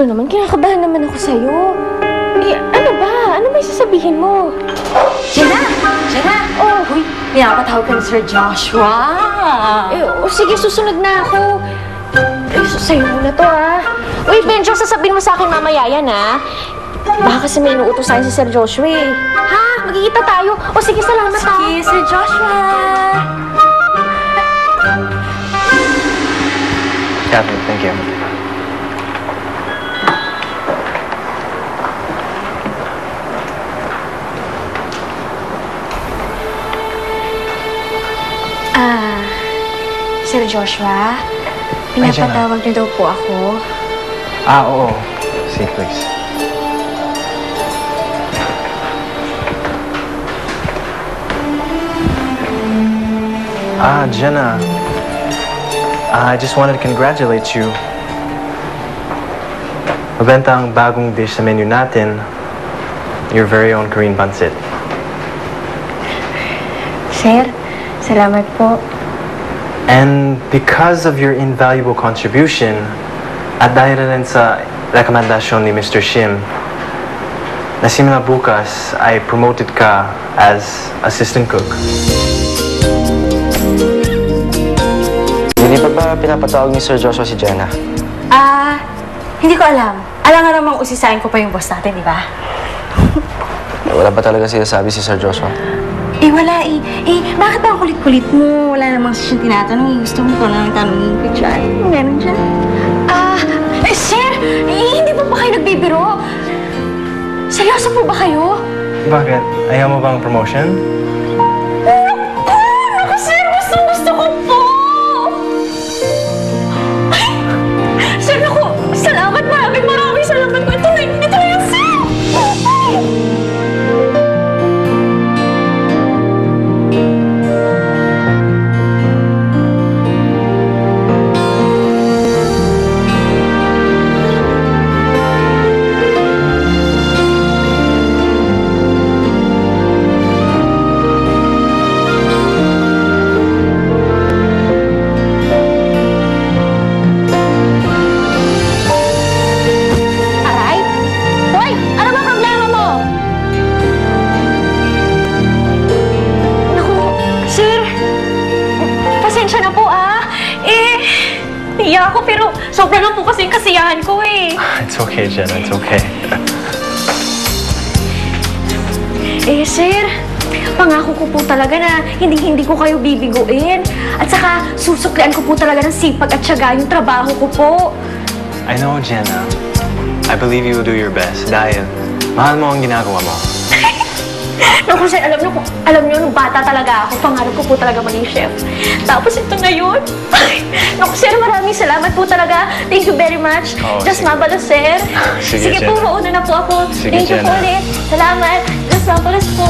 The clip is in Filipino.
Angel naman, kinakabahan naman ako sa'yo. Eh, ano ba? Ano ba sasabihin mo? Jenna! Jenna! Oh! Uy, pinapatawag ka ni Sir Joshua! Eh, sige, susunod na ako. Eh, sa'yo muna to, ha? Uy, Benjo, sasabihin mo sa akin mamaya yan, ha? Baka kasi may inuutos sa'yo si Sir Joshua, eh. Ha? Magkikita tayo. O, sige, salamat, ha? Sige, Sir Joshua! Catherine, thank you. Sir Joshua, pinapatawag niyo daw po ako. Oo. See, please. Jenna. I just wanted to congratulate you. Mabenta ang bagong dish sa menu natin. Your very own Korean pancit. Sir, salamat po. And because of your invaluable contribution, at dahil rin sa rekomendasyon ni Mr. Shim, na simula bukas ay promoted ka as assistant cook. Hindi pa ba pinapatawag ni Sir Joshua si Jenna? Hindi ko alam. Alam nga namang usisain ko pa yung boss natin, di ba? Wala ba talaga sinasabi si Sir Joshua? Wala eh. Bakit ba ang kulit-kulit mo? Wala namang siyang tinatanong. Gusto mo ito na lang tanongin ko dyan. Meron dyan. Sir! Hindi po ba kayo nagbibiro? Seryoso po ba kayo? Bakit? Ayaw mo bang promotion? Naku, sir! Gusto ko po! Sir, naku! Salamat! Maraming salamat ko. Ito na yun, sir! Naiya ako pero sobra lang po kasi yung kasiyahan ko eh. It's okay, Jenna. It's okay. Sir, pangako ko po talaga na hindi ko kayo bibiguin. At saka susuklian ko po talaga ng sipag at tiyaga yung trabaho ko po. I know, Jenna. I believe you will do your best dahil mahal mo ang ginagawa mo. Naku, sir, alam niyo, nung bata talaga ako, pangarap ko po talaga maging chef. Tapos ito ngayon. Naku, sir, maraming salamat po talaga. Thank you very much. Just mabalos, sir. Sige po, mauna na po ako. Sige, Thank you po Jenna. ulit. Salamat. Just mabalos po.